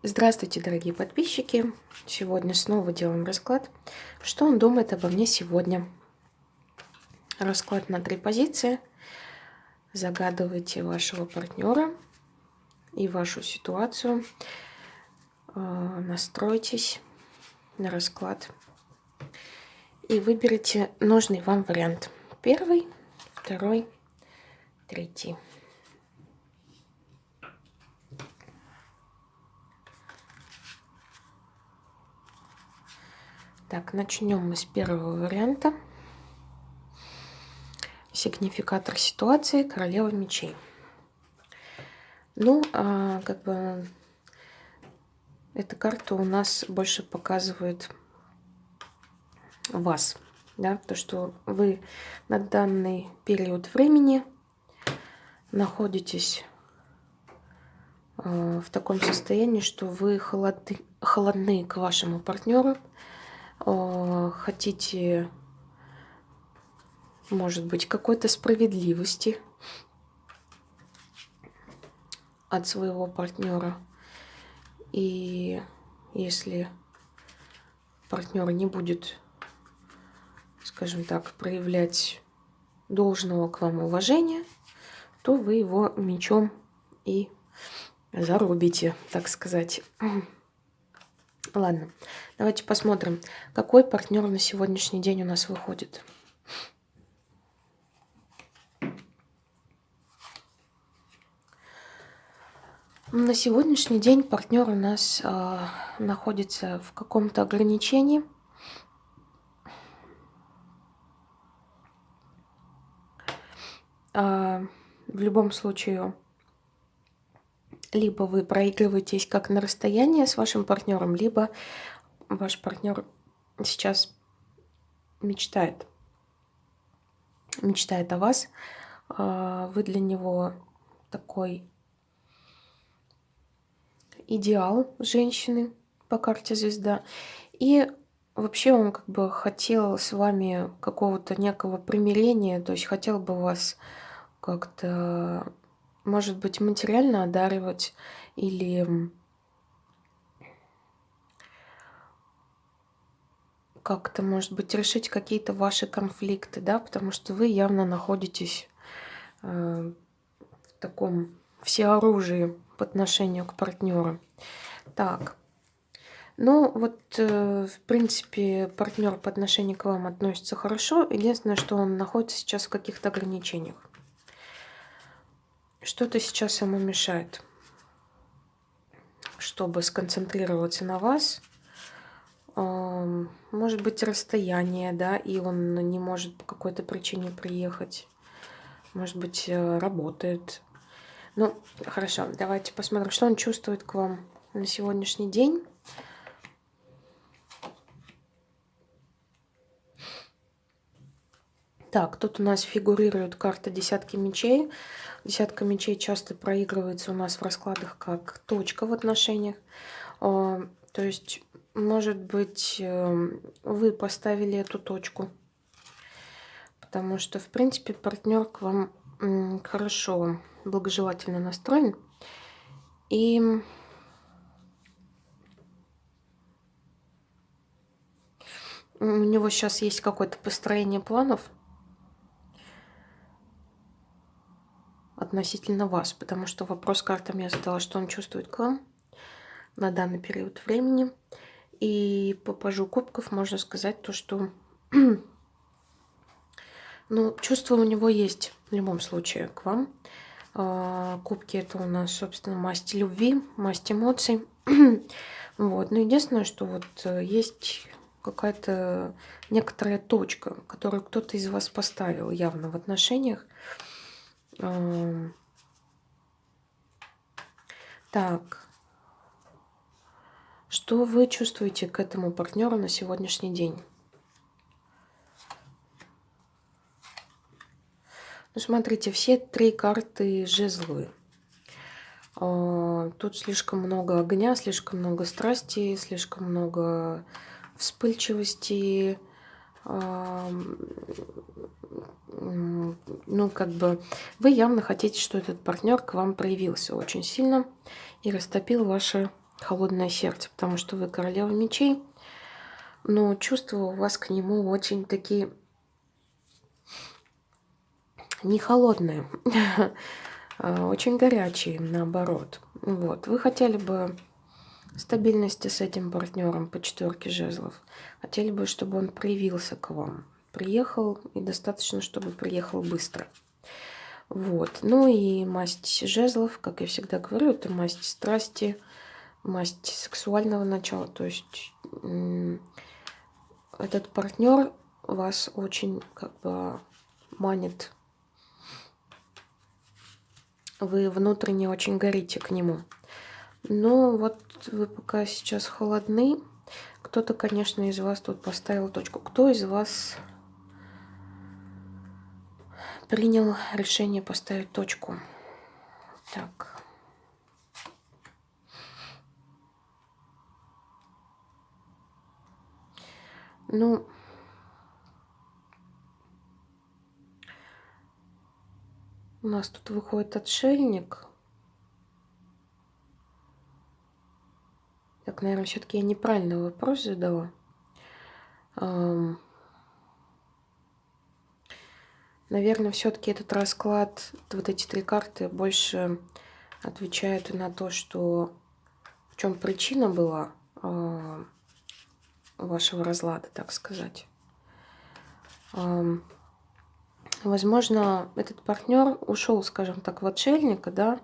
Здравствуйте, дорогие подписчики! Сегодня снова делаем расклад. Что он думает обо мне сегодня? Расклад на 3 позиции. Загадывайте вашего партнера и вашу ситуацию. Настройтесь на расклад и выберите нужный вам вариант. Первый, второй, третий. Так, начнем мы с первого варианта. Сигнификатор ситуации — королева мечей. Ну, эта карта у нас больше показывает вас, да, то, что вы на данный период времени находитесь в таком состоянии, что вы холодны к вашему партнеру, хотите, может быть, какой-то справедливости от своего партнера. И если партнер не будет, скажем так, проявлять должного к вам уважения, то вы его мечом и зарубите, так сказать. Ладно, давайте посмотрим, какой партнер на сегодняшний день у нас выходит. На сегодняшний день партнер у нас находится в каком-то ограничении. В любом случае, либо вы проигрываетесь как на расстоянии с вашим партнером, либо ваш партнер сейчас мечтает о вас. Вы для него такой идеал женщины по карте звезда. И вообще он как бы хотел с вами какого-то некого примирения, то есть хотел бы вас как-то, может быть, материально одаривать или как-то, может быть, решить какие-то ваши конфликты, да, потому что вы явно находитесь в таком всеоружии по отношению к партнеру. Так, ну вот, в принципе, партнер по отношению к вам относится хорошо. Единственное, что он находится сейчас в каких-то ограничениях. Что-то сейчас ему мешает, чтобы сконцентрироваться на вас. Может быть, расстояние, да, и он не может по какой-то причине приехать. Может быть, работает. Ну, хорошо, давайте посмотрим, что он чувствует к вам на сегодняшний день. Так, тут у нас фигурирует карта десятки мечей. Десятка мечей часто проигрывается у нас в раскладах как точка в отношениях. То есть, может быть, вы поставили эту точку, потому что, в принципе, партнер к вам хорошо, благожелательно настроен. И у него сейчас есть какое-то построение планов относительно вас, потому что вопрос картам я задала, что он чувствует к вам на данный период времени. И по пажу кубков можно сказать то, что ну, чувство у него есть в любом случае к вам. Кубки — это у нас, собственно, масть любви, масть эмоций. Вот. Но единственное, что вот есть какая-то некоторая точка, которую кто-то из вас поставил явно в отношениях. Так, что вы чувствуете к этому партнеру на сегодняшний день? Ну, смотрите, все 3 карты жезлы. Тут слишком много огня, слишком много страсти, слишком много вспыльчивости. Ну, как бы вы явно хотите, что этот партнер к вам проявился очень сильно и растопил ваши холодное сердце, потому что вы королева мечей, но чувства у вас к нему очень такие не холодные, очень горячие, наоборот. Вот. Вы хотели бы стабильности с этим партнером по 4 жезлов. Хотели бы, чтобы он проявился к вам. Приехал, и достаточно, чтобы приехал быстро. Вот. Ну и масть жезлов, как я всегда говорю, это масть страсти, масть сексуального начала. То есть этот партнер вас очень как бы манит. Вы внутренне очень горите к нему. Но вот вы пока сейчас холодны. Кто-то, конечно, из вас тут поставил точку. Кто из вас принял решение поставить точку? Так. Ну, у нас тут выходит отшельник. Так, наверное, все-таки я неправильный вопрос задала. Наверное, все-таки этот расклад, вот эти 3 карты больше отвечают на то, что в чем причина была вашего разлада, так сказать. Возможно, этот партнер ушел, скажем так, в отшельника, да.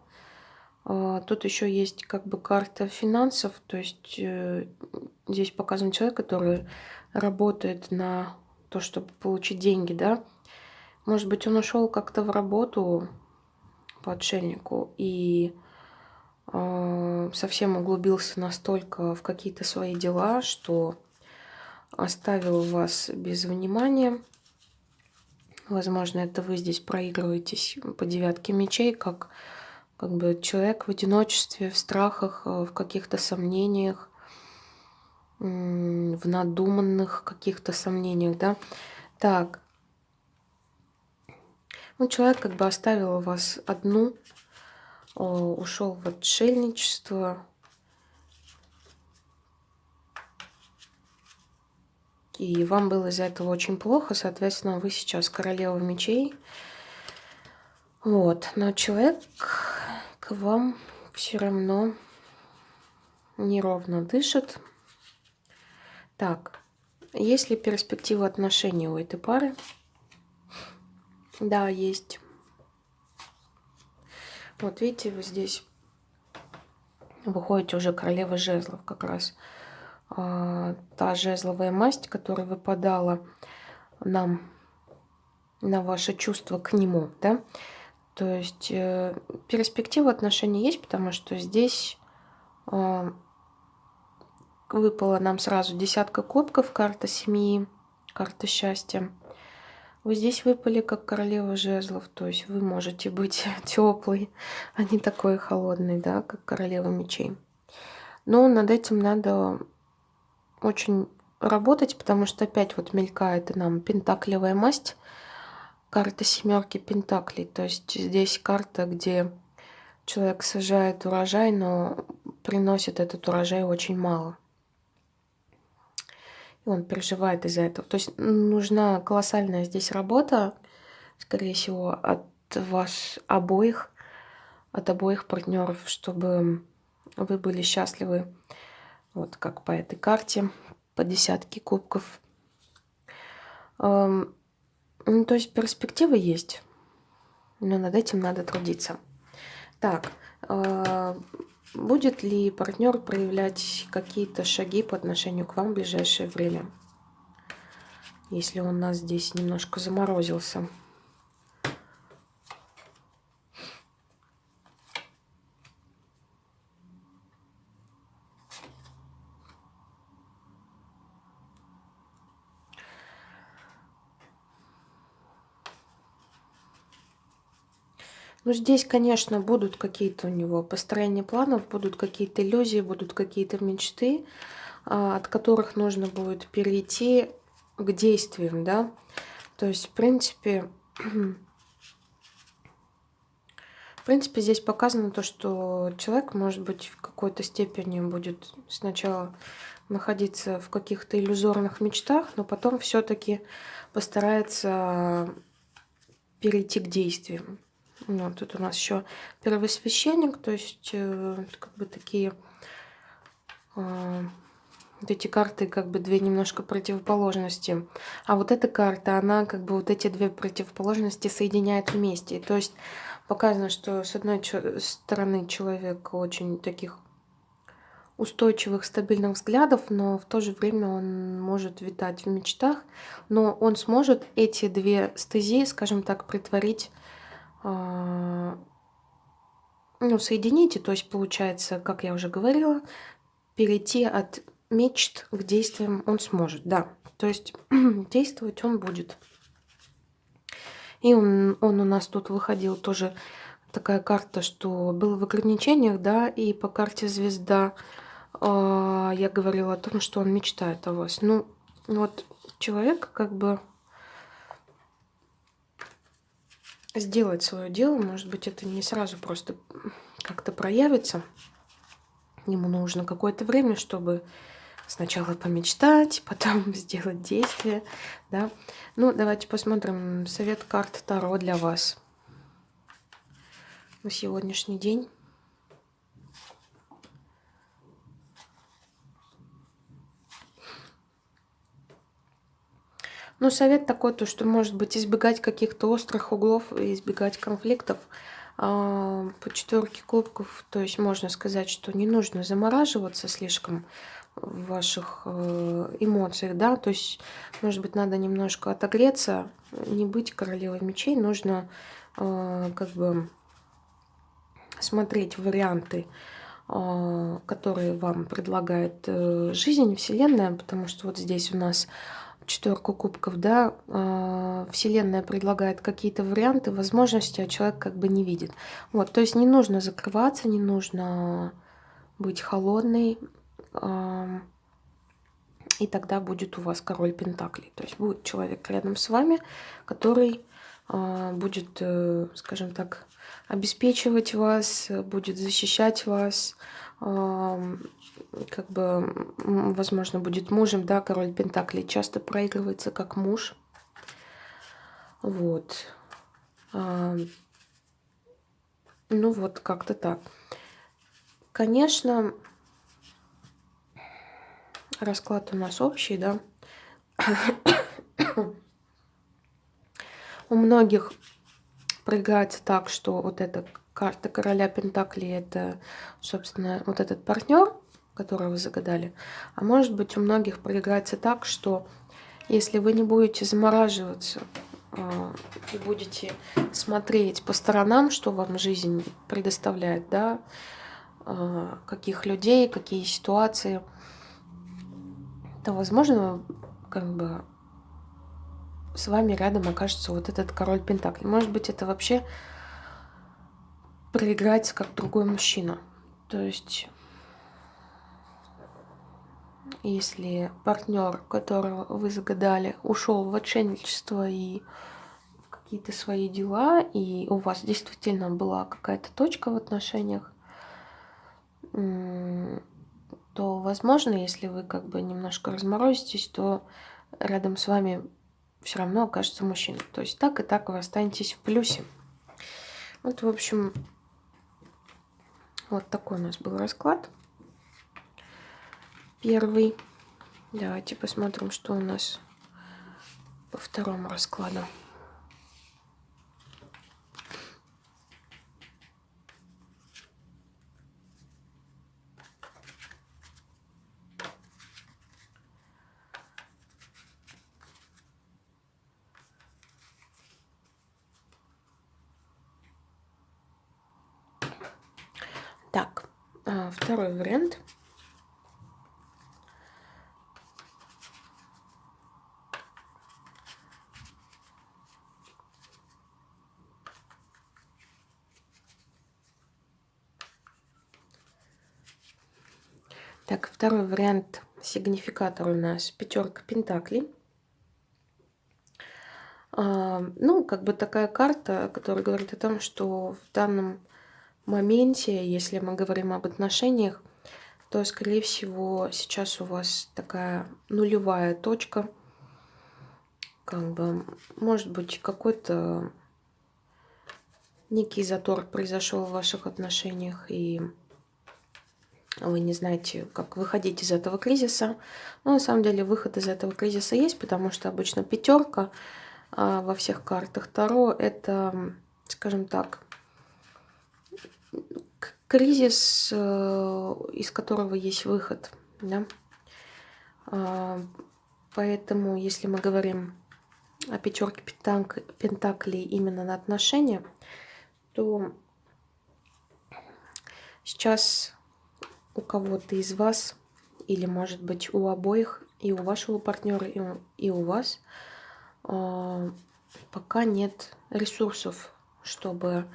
Тут еще есть как бы карта финансов, то есть здесь показан человек, который работает на то, чтобы получить деньги, да. Может быть, он ушел как-то в работу по отшельнику и совсем углубился настолько в какие-то свои дела, что оставил вас без внимания. Возможно, это вы здесь проигрываетесь по 9 мечей, как бы человек в одиночестве, в страхах, в каких-то сомнениях, в надуманных каких-то сомнениях, да. Так. Ну, человек как бы оставил вас одну, ушел в отшельничество. И вам было из-за этого очень плохо, соответственно, вы сейчас королева мечей. Вот, но человек к вам все равно неровно дышит. Так, есть ли перспектива отношений у этой пары? Да, есть. Вот видите, вы здесь выходите уже королева жезлов как раз. Та жезловая масть, которая выпадала нам на ваше чувство к нему, да? То есть перспектива отношений есть, потому что здесь выпала нам сразу 10 кубков, карта семьи, карта счастья. Вы здесь выпали как королева жезлов, то есть вы можете быть теплый, а не такой холодный, да, как королева мечей. Но над этим надо очень работать, потому что опять вот мелькает нам пентаклевая масть, карта 7 пентаклей. То есть здесь карта, где человек сажает урожай, но приносит этот урожай очень мало. И он переживает из-за этого. То есть нужна колоссальная здесь работа, скорее всего, от вас обоих, от обоих партнеров, чтобы вы были счастливы. Вот как по этой карте, по 10 кубков. Ну, то есть перспективы есть, но над этим надо трудиться. Так, будет ли партнер проявлять какие-то шаги по отношению к вам в ближайшее время, если он у нас здесь немножко заморозился? Ну, здесь, конечно, будут какие-то у него построения планов, будут какие-то иллюзии, будут какие-то мечты, от которых нужно будет перейти к действиям, да. То есть, в принципе, В принципе, здесь показано то, что человек, может быть, в какой-то степени будет сначала находиться в каких-то иллюзорных мечтах, но потом все-таки постарается перейти к действиям. Ну, тут у нас еще первосвященник, то есть как бы такие вот эти карты как бы две немножко противоположности. А вот эта карта, она как бы вот эти две противоположности соединяет вместе. То есть показано, что с одной стороны человек очень таких устойчивых, стабильных взглядов, но в то же время он может витать в мечтах, но он сможет эти две стези, скажем так, притворить, ну, соединить, и то есть получается, как я уже говорила, перейти от мечт к действиям он сможет, да. То есть действовать он будет. И он у нас тут выходил тоже такая карта, что был в ограничениях, да, и по карте звезда я говорила о том, что он мечтает о вас. Ну, вот человек как бы сделает свое дело, может быть, это не сразу просто как-то проявится. Ему нужно какое-то время, чтобы сначала помечтать, потом сделать действие, да. Ну, давайте посмотрим совет карт Таро для вас на сегодняшний день. Ну, совет такой, то, что, может быть, избегать каких-то острых углов и избегать конфликтов. По четверке кубков, то есть можно сказать, что не нужно замораживаться слишком в ваших эмоциях, да, то есть, может быть, надо немножко отогреться, не быть королевой мечей, нужно как бы смотреть варианты, которые вам предлагает жизнь, Вселенная, потому что вот здесь у нас четверку кубков, да, Вселенная предлагает какие-то варианты, возможности, а человек как бы не видит. Вот, то есть не нужно закрываться, не нужно быть холодной, и тогда будет у вас король пентаклей. То есть будет человек рядом с вами, который будет, скажем так, обеспечивать вас, будет защищать вас, как бы, возможно, будет мужем, да, король пентаклей часто проигрывается как муж. Вот. Ну вот, как-то так. Конечно, расклад у нас общий, да. У многих проиграется так, что вот эта карта короля пентаклей — это, собственно, вот этот партнер, которого вы загадали. А может быть, у многих проиграется так, что если вы не будете замораживаться и будете смотреть по сторонам, что вам жизнь предоставляет, да, каких людей, какие ситуации, то, возможно, как бы с вами рядом окажется вот этот король пентаклей. Может быть, это вообще проиграется как другой мужчина. То есть, если партнер, которого вы загадали, ушел в отшельничество и в какие-то свои дела, и у вас действительно была какая-то точка в отношениях, то, возможно, если вы как бы немножко разморозитесь, то рядом с вами все равно окажется мужчина. То есть так и так вы останетесь в плюсе. Вот, в общем, вот такой у нас был расклад. Первый. Давайте посмотрим, что у нас по второму раскладу. Так, второй вариант. Так, второй вариант, сигнификатор у нас пятерка пентаклей. Ну, как бы такая карта, которая говорит о том, что в данном моменте, если мы говорим об отношениях, то, скорее всего, сейчас у вас такая нулевая точка. Как бы, может быть, какой-то некий затор произошел в ваших отношениях, и вы не знаете, как выходить из этого кризиса. Но на самом деле выход из этого кризиса есть, потому что обычно пятерка во всех картах Таро это, скажем так, кризис, из которого есть выход. Да? Поэтому, если мы говорим о пятерке пентаклей именно на отношения, то сейчас у кого-то из вас, или, может быть, у обоих, и у вашего партнера, и у вас, пока нет ресурсов, чтобы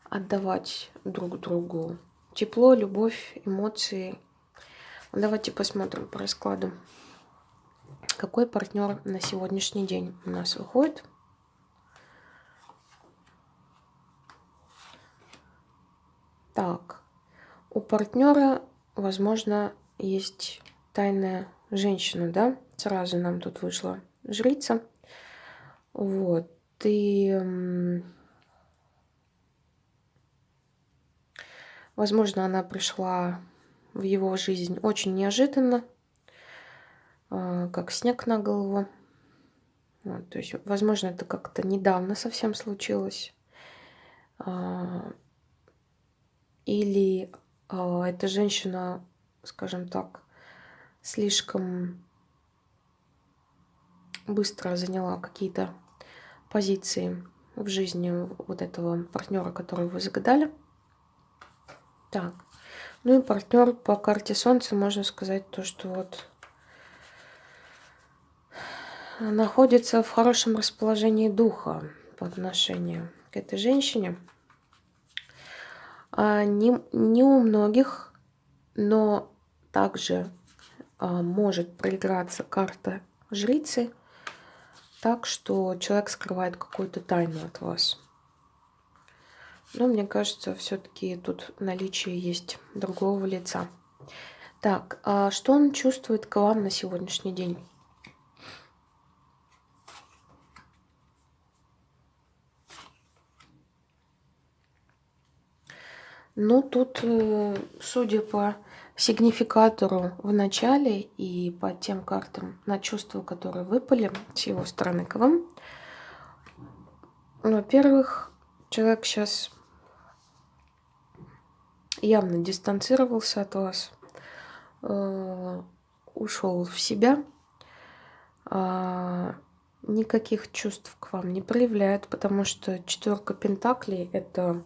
отдавать друг другу тепло, любовь, эмоции. Давайте посмотрим по раскладу, какой партнер на сегодняшний день у нас выходит. Так, у партнера, возможно, есть тайная женщина, да? Сразу нам тут вышла жрица. Вот. И, возможно, она пришла в его жизнь очень неожиданно, как снег на голову. Вот, то есть, возможно, это как-то недавно совсем случилось. Или эта женщина, скажем так, слишком быстро заняла какие-то позиции в жизни вот этого партнера, которого вы загадали. Так, ну и партнер по карте Солнца, можно сказать, то, что вот находится в хорошем расположении духа по отношению к этой женщине. Не у многих, но также может проиграться карта жрицы, так что человек скрывает какую-то тайну от вас. Но мне кажется, все-таки тут наличие есть другого лица. Так, а что он чувствует к вам на сегодняшний день? Ну, тут, судя по сигнификатору в начале и по тем картам на чувства, которые выпали с его стороны к вам, во-первых, человек сейчас явно дистанцировался от вас, ушел в себя, никаких чувств к вам не проявляет, потому что четверка пентаклей — это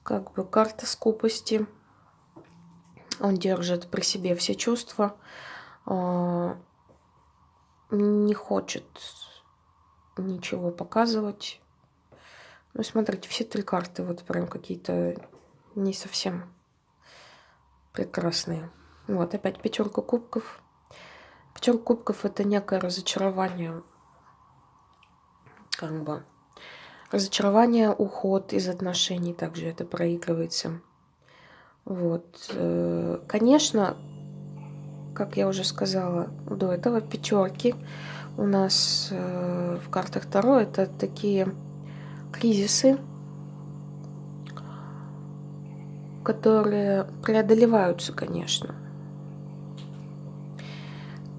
как бы карта скупости. Он держит при себе все чувства, не хочет ничего показывать. Ну, смотрите, все три карты вот прям какие-то не совсем прекрасные. Вот, опять пятерка кубков. Пятерка кубков — это некое разочарование, как бы. Разочарование, уход из отношений, также это проигрывается. Вот. Конечно, как я уже сказала до этого, пятерки у нас в картах Таро — это такие кризисы, которые преодолеваются, конечно.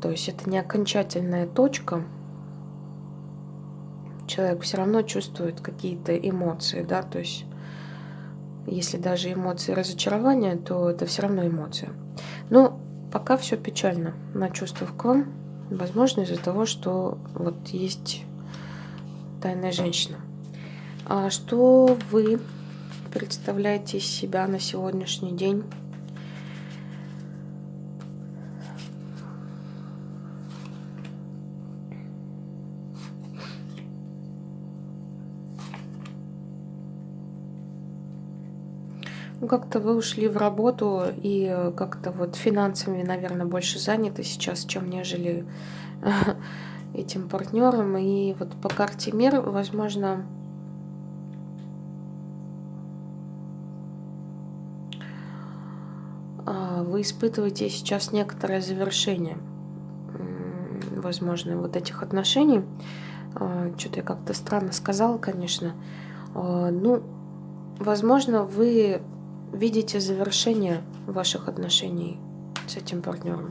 То есть это не окончательная точка. Человек все равно чувствует какие-то эмоции, да, то есть если даже эмоции разочарования, то это все равно эмоция. Но пока все печально на чувствах к вам, возможно, из-за того, что вот есть тайная женщина. А что вы представляете из себя на сегодняшний день? Ну, как-то вы ушли в работу и как-то вот финансами, наверное, больше заняты сейчас, чем нежели этим партнером. И вот по карте мир, возможно, вы испытываете сейчас некоторое завершение, возможно, вот этих отношений. Что-то я как-то странно сказала, конечно. Ну, возможно, вы видите завершение ваших отношений с этим партнером.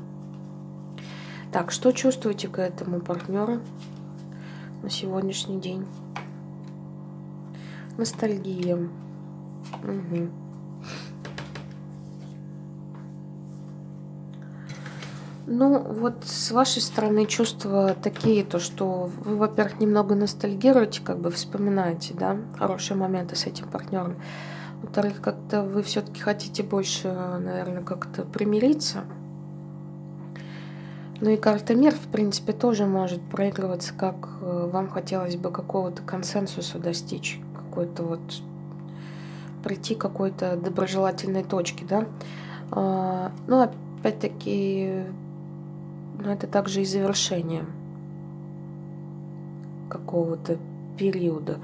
Так, что чувствуете к этому партнеру на сегодняшний день? Ностальгия. Угу. Ну, вот с вашей стороны чувства такие, то что вы, во-первых, немного ностальгируете, как бы вспоминаете, да, хорошие моменты с этим партнером. Во-вторых, как-то вы все-таки хотите больше, наверное, как-то примириться. Ну и карта мир, в принципе, тоже может проигрываться, как вам хотелось бы какого-то консенсуса достичь, какой-то вот прийти к какой-то доброжелательной точке, да. Ну, опять-таки, ну, это также и завершение какого-то периода,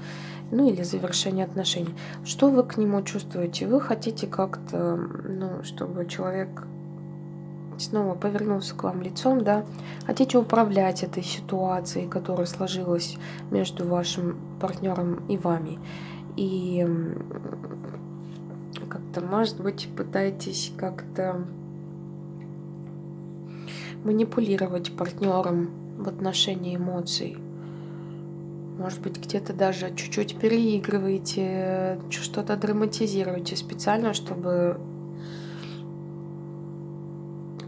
ну или завершение отношений. Что вы к нему чувствуете? Вы хотите как-то, ну, чтобы человек снова повернулся к вам лицом, да? Хотите управлять этой ситуацией, которая сложилась между вашим партнером и вами. И как-то, может быть, пытаетесь как-то манипулировать партнером в отношении эмоций. Может быть, где-то даже чуть-чуть переигрываете, что-то драматизируете специально, чтобы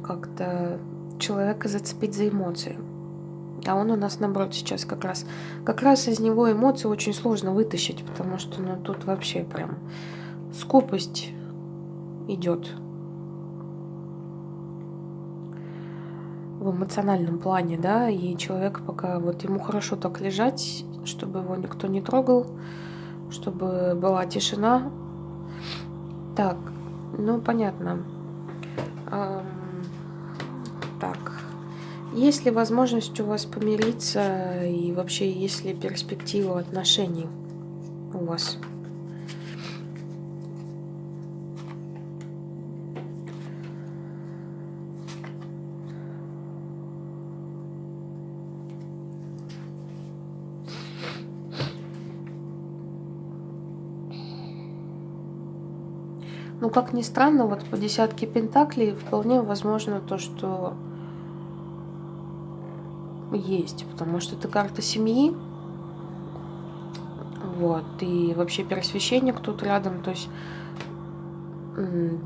как-то человека зацепить за эмоции. А он у нас, наоборот, сейчас как раз из него эмоции очень сложно вытащить, потому что, ну, тут вообще прям скупость идет в эмоциональном плане, да, и человек пока вот ему хорошо так лежать, чтобы его никто не трогал, чтобы была тишина. Так, ну, понятно. Так, есть ли возможность у вас помириться и вообще есть ли перспектива отношений у вас? Ну, как ни странно, вот по десятке пентаклей вполне возможно то, что есть, потому что это карта семьи, вот, и вообще первосвященник тут рядом, то есть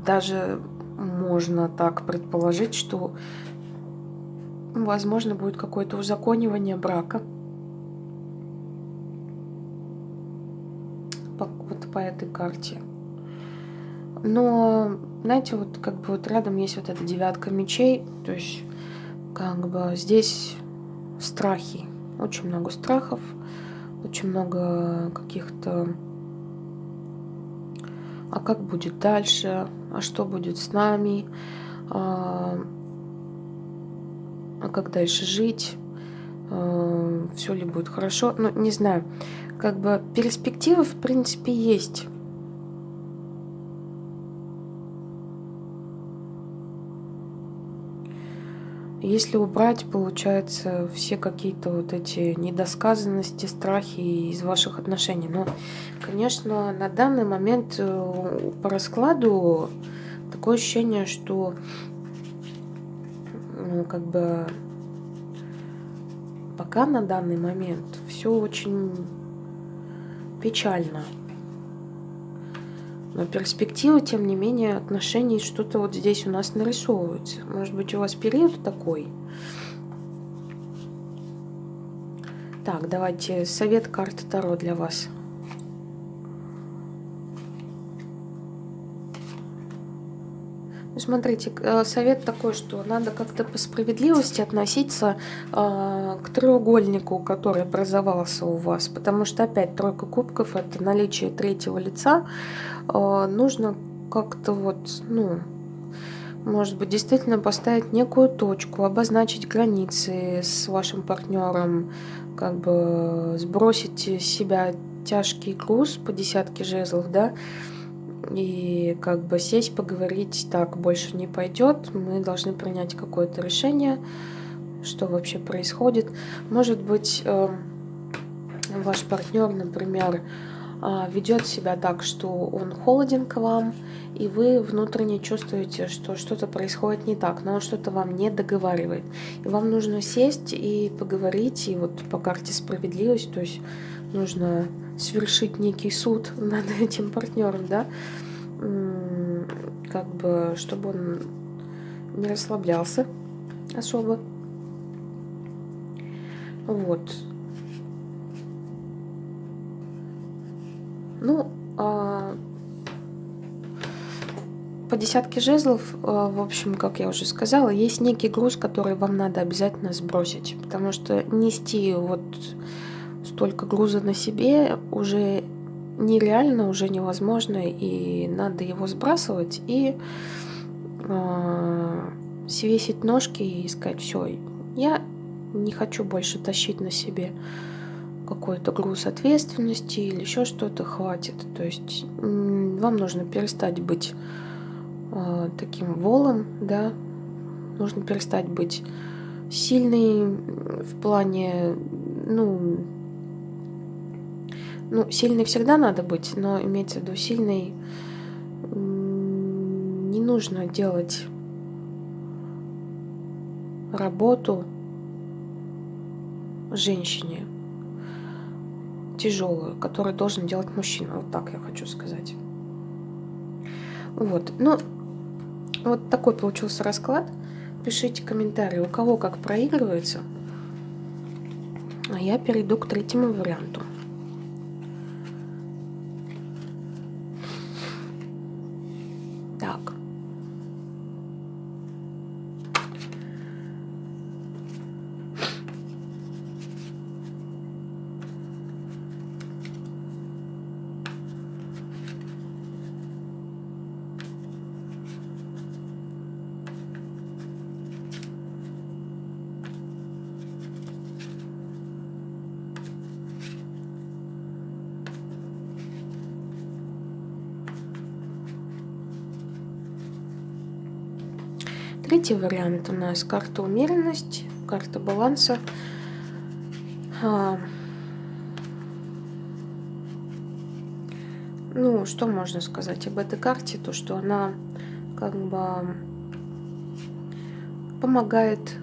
даже можно так предположить, что возможно будет какое-то узаконивание брака. Вот по этой карте. Но, знаете, вот как бы вот рядом есть вот эта девятка мечей, то есть как бы здесь страхи, очень много страхов, очень много каких-то, а как будет дальше, а что будет с нами, а как дальше жить, все ли будет хорошо, ну, не знаю, как бы перспективы в принципе есть. Если убрать, получается, все какие-то вот эти недосказанности, страхи из ваших отношений. Но, конечно, на данный момент по раскладу такое ощущение, что ну, как бы пока на данный момент все очень печально. Но перспектива, тем не менее, отношений что-то вот здесь у нас нарисовывается. Может быть, у вас период такой? Так, давайте совет карты Таро для вас. Ну, смотрите, совет такой, что надо как-то по справедливости относиться к треугольнику, который образовался у вас. Потому что опять тройка кубков – это наличие третьего лица. Нужно как-то вот, ну, может быть, действительно поставить некую точку, обозначить границы с вашим партнером, как бы сбросить с себя тяжкий груз по десятке жезлов, да, И как бы сесть, поговорить, так больше не пойдет. Мы должны принять какое-то решение, что вообще происходит. Может быть, ваш партнер, например, ведет себя так, что он холоден к вам, и вы внутренне чувствуете, что что-то происходит не так, но он что-то вам не договаривает. И вам нужно сесть и поговорить, и вот по карте справедливость, то есть нужно совершить некий суд над этим партнером, да, как бы, чтобы он не расслаблялся особо. Вот. Ну, по десятке жезлов, в общем, как я уже сказала, есть некий груз, который вам надо обязательно сбросить, потому что нести вот столько груза на себе уже нереально, уже невозможно, и надо его сбрасывать и свесить ножки и сказать: все, я не хочу больше тащить на себе какой-то груз ответственности или еще что-то, хватит. То есть вам нужно перестать быть таким волом, да, нужно перестать быть сильной в плане, сильной всегда надо быть, но имеется в виду сильной, не нужно делать работу женщине тяжелую, которую должен делать мужчина. Вот так я хочу сказать. Вот. Ну, вот такой получился расклад. Пишите комментарии, у кого как проигрывается. А я перейду к третьему варианту. Так. Третий вариант у нас карта умеренность, карта баланса. Ну, что можно сказать об этой карте? То, что она как бы помогает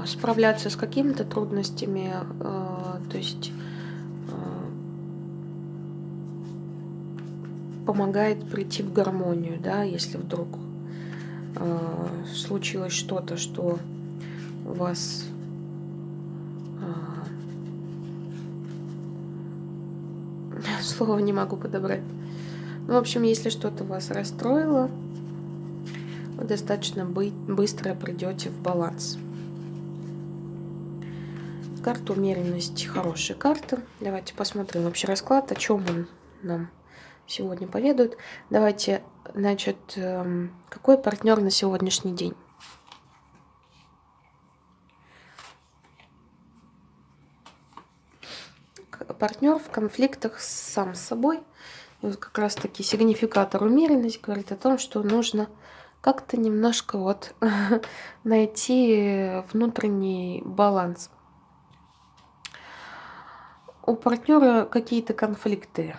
справляться с какими-то трудностями, то есть помогает прийти в гармонию, да, если вдруг случилось что-то, что у вас слово не могу подобрать. Ну, в общем, если что-то вас расстроило, вы достаточно быстро придете в баланс. Карта умеренность хорошая карта. Давайте посмотрим вообще расклад, о чем он нам сегодня поведает. Давайте, значит, какой партнер на сегодняшний день? Партнер в конфликтах сам с собой. И вот как раз таки сигнификатор умеренность говорит о том, что нужно как-то немножко вот найти внутренний баланс. У партнера какие-то конфликты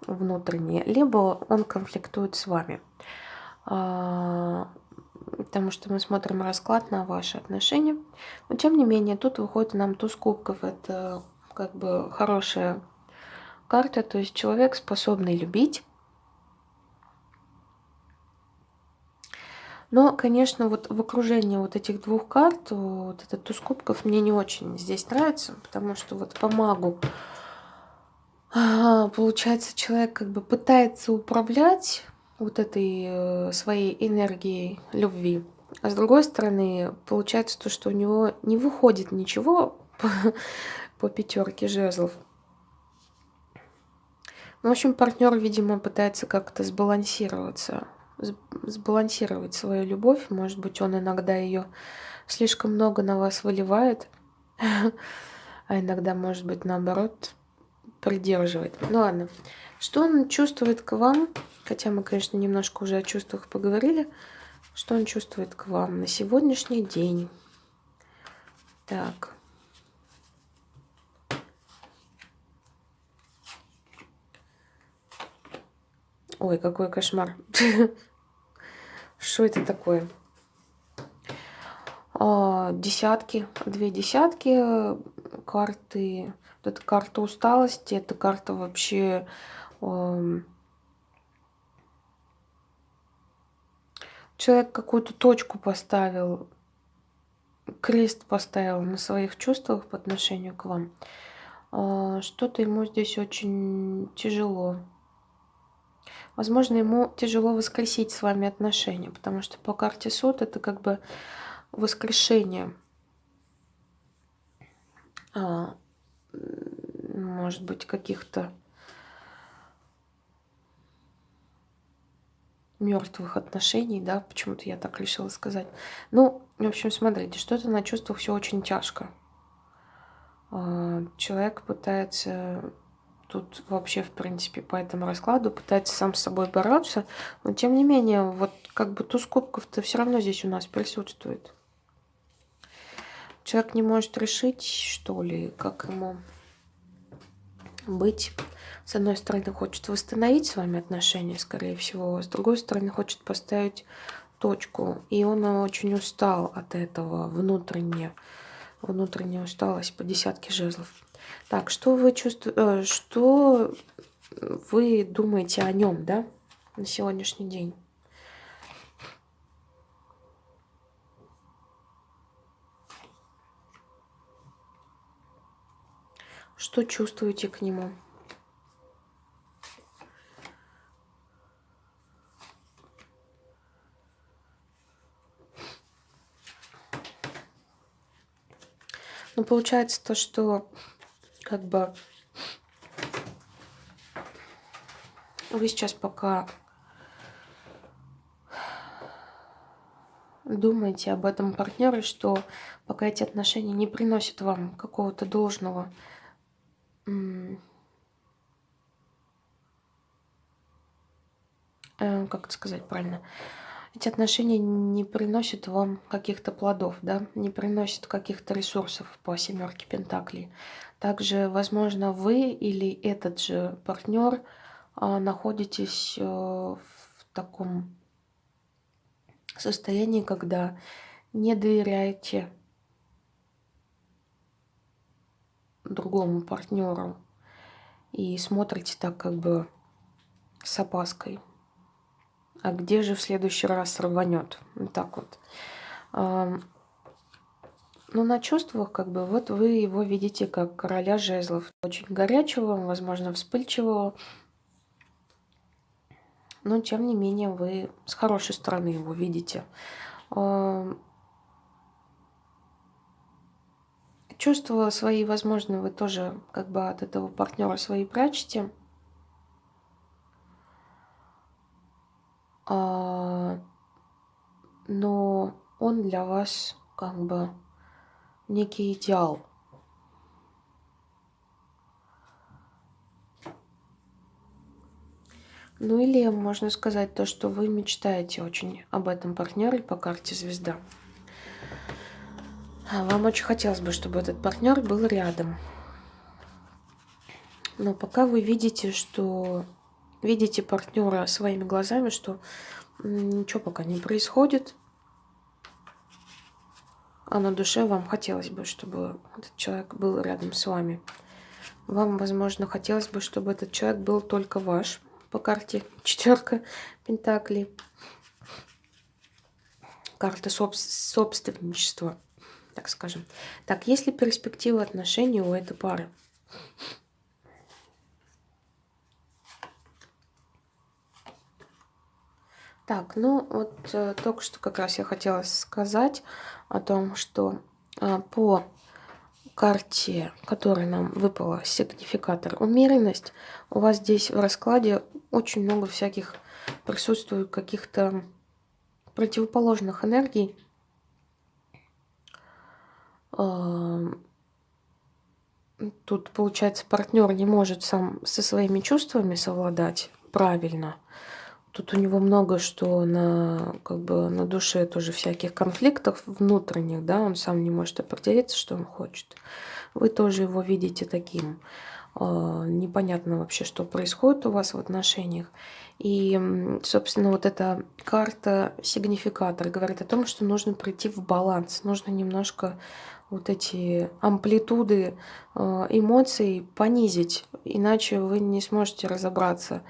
внутренние, либо он конфликтует с вами. Потому что мы смотрим расклад на ваши отношения. Но тем не менее, тут выходит нам туз кубков. Это как бы хорошая карта, то есть человек, способный любить. Но, конечно, вот в окружении вот этих двух карт, вот этот туз кубков мне не очень здесь нравится, потому что вот по магу получается, человек как бы пытается управлять вот этой своей энергией любви. А с другой стороны, получается то, что у него не выходит ничего по пятерке жезлов. Ну, в общем, партнер, видимо, пытается как-то сбалансировать свою любовь. Может быть, он иногда ее слишком много на вас выливает, а иногда, может быть, наоборот, придерживает. Ну ладно. Что он чувствует к вам? Хотя мы, конечно, немножко уже о чувствах поговорили. Что он чувствует к вам на сегодняшний день? Так. Ой, какой кошмар. Что это такое? Десятки, 2 десятки карты. Вот это карта усталости, это карта вообще человек какую-то точку поставил, крест поставил на своих чувствах по отношению к вам. Что-то ему здесь очень тяжело. Возможно, ему тяжело воскресить с вами отношения, потому что по карте суд это как бы воскрешение. Может быть, каких-то мертвых отношений, да, почему-то я так решила сказать. Ну, в общем, смотрите, что-то на чувствах все очень тяжко. Человек пытается тут вообще, в принципе, по этому раскладу пытается сам с собой бороться, но тем не менее, вот как бы туз кубков-то все равно здесь у нас присутствует. Человек не может решить, что ли, как ему быть. С одной стороны, хочет восстановить с вами отношения, скорее всего, а с другой стороны, хочет поставить точку. И он очень устал от этого, внутренняя усталость по десятке жезлов. Так, что вы чувствуете, что вы думаете о нем, да, на сегодняшний день? Что чувствуете к нему? Ну, получается то, что как бы вы сейчас пока думаете об этом партнере, что пока эти отношения не приносят вам какого-то должного как это сказать правильно, эти отношения не приносят вам каких-то плодов, да, не приносят каких-то ресурсов по семерке пентаклей. Также, возможно, вы или этот же партнер находитесь в таком состоянии, когда не доверяете другому партнеру и смотрите так как бы с опаской. А где же в следующий раз рванет? Вот так вот. Ну, на чувствах, как бы, вот вы его видите как короля жезлов. Очень горячего, возможно, вспыльчивого. Но, тем не менее, вы с хорошей стороны его видите. Чувства свои, возможно, вы тоже как бы от этого партнера свои прячете. Но он для вас как бы некий идеал. Ну или можно сказать то, что вы мечтаете очень об этом партнере по карте звезда. Вам очень хотелось бы, чтобы этот партнер был рядом. Но пока вы видите, что видите партнера своими глазами, что ничего пока не происходит, а на душе вам хотелось бы, чтобы этот человек был рядом с вами. Вам, возможно, хотелось бы, чтобы этот человек был только ваш по карте четверка пентаклей. Карта собственничества, так скажем. Так, есть ли перспектива отношений у этой пары? Так, ну вот только что как раз я хотела сказать о том, что по карте, которая нам выпала, сигнификатор умеренность, у вас здесь в раскладе очень много всяких присутствует каких-то противоположных энергий. тут, получается, партнер не может сам со своими чувствами совладать правильно. Тут у него много что на, как бы, на душе тоже всяких конфликтов внутренних, да, он сам не может определиться, что он хочет. Вы тоже его видите таким. Непонятно вообще, что происходит у вас в отношениях. И, собственно, вот эта карта сигнификатор говорит о том, что нужно прийти в баланс, нужно немножко вот эти амплитуды эмоций понизить, иначе вы не сможете разобраться,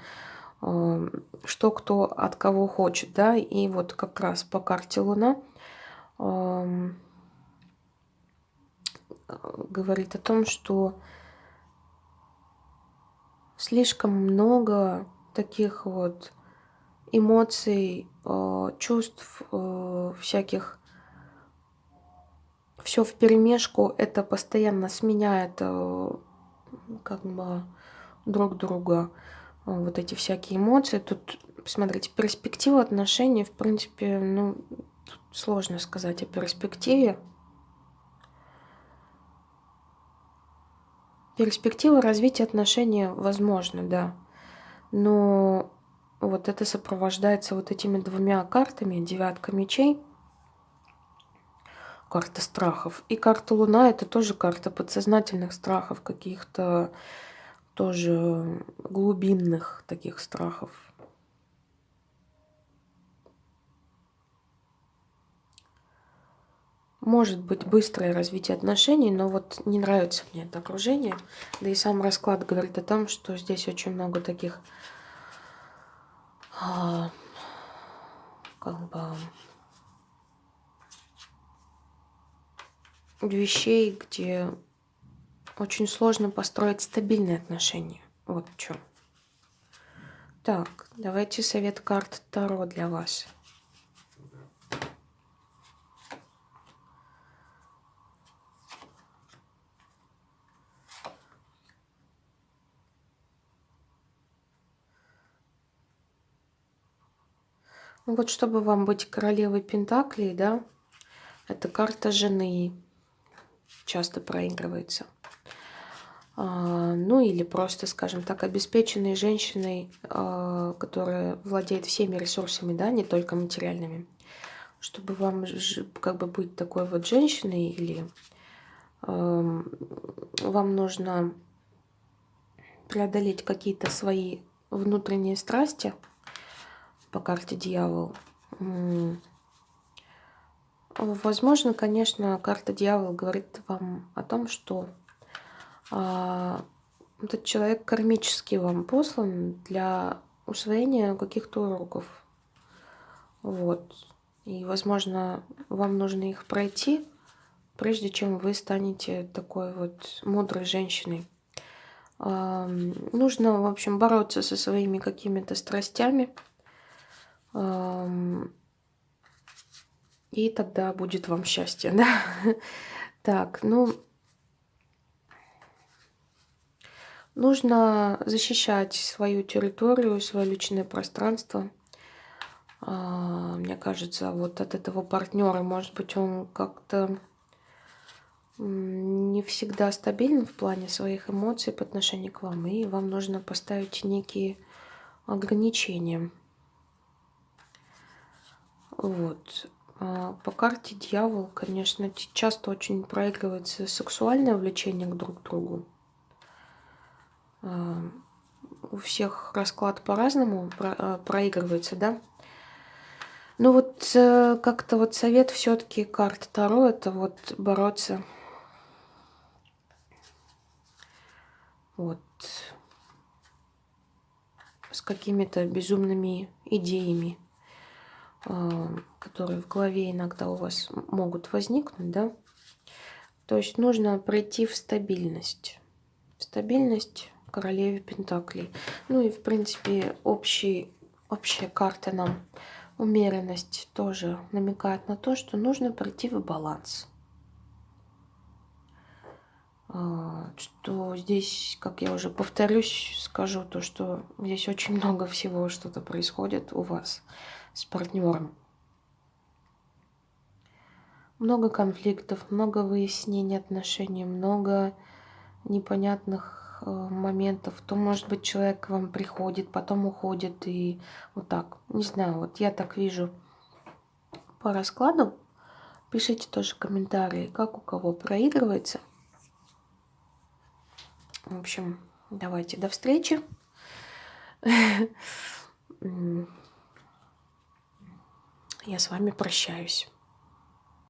что кто от кого хочет, да. И вот как раз по карте Луна говорит о том, что слишком много таких вот эмоций, чувств, всяких, все вперемешку, это постоянно сменяет как бы друг друга, вот эти всякие эмоции. Тут, посмотрите, перспектива отношений, в принципе, ну, тут сложно сказать о перспективе. Перспектива развития отношений возможна, да. Но вот это сопровождается вот этими двумя картами: девятка мечей, карта страхов, и карта Луна — это тоже карта подсознательных страхов, каких-то тоже глубинных таких страхов. Может быть быстрое развитие отношений, но вот не нравится мне это окружение. Да и сам расклад говорит о том, что здесь очень много таких а, как бы вещей, где очень сложно построить стабильные отношения. Вот в чем. Так, давайте совет карт Таро для вас. Ну вот, чтобы вам быть королевой Пентаклей, да, это карта жены часто проигрывается. Ну или просто, скажем так, обеспеченной женщиной, которая владеет всеми ресурсами, да, не только материальными. Чтобы вам как бы быть такой вот женщиной, или вам нужно преодолеть какие-то свои внутренние страсти по карте Дьявол. Возможно, конечно, карта Дьявол говорит вам о том, что этот человек кармически вам послан для усвоения каких-то уроков. Вот. И, возможно, вам нужно их пройти, прежде чем вы станете такой вот мудрой женщиной. Нужно, в общем, бороться со своими какими-то страстями, и тогда будет вам счастье, да? Так, ну, нужно защищать свою территорию, свое личное пространство. Мне кажется, вот от этого партнера, может быть, он как-то не всегда стабилен в плане своих эмоций по отношению к вам, и вам нужно поставить некие ограничения. Вот. По карте Дьявол, конечно, часто очень проигрывается сексуальное влечение друг к другу. У всех расклад по-разному проигрывается, да? Ну вот как-то вот совет все-таки карт Таро — это вот бороться вот с какими-то безумными идеями, которые в голове иногда у вас могут возникнуть, да. То есть нужно пройти в стабильность. Стабильность королеве Пентаклей. Ну и, в принципе, общая карта нам умеренность тоже намекает на то, что нужно прийти в баланс. Что здесь, как я уже повторюсь, скажу то, что здесь очень много всего что-то происходит у вас с партнером. Много конфликтов, много выяснений отношений, много непонятных моментов. То, может быть, человек к вам приходит, потом уходит, и вот так. Не знаю, вот я так вижу по раскладу. Пишите тоже комментарии, как у кого проигрывается. В общем, давайте до встречи. Я с вами прощаюсь.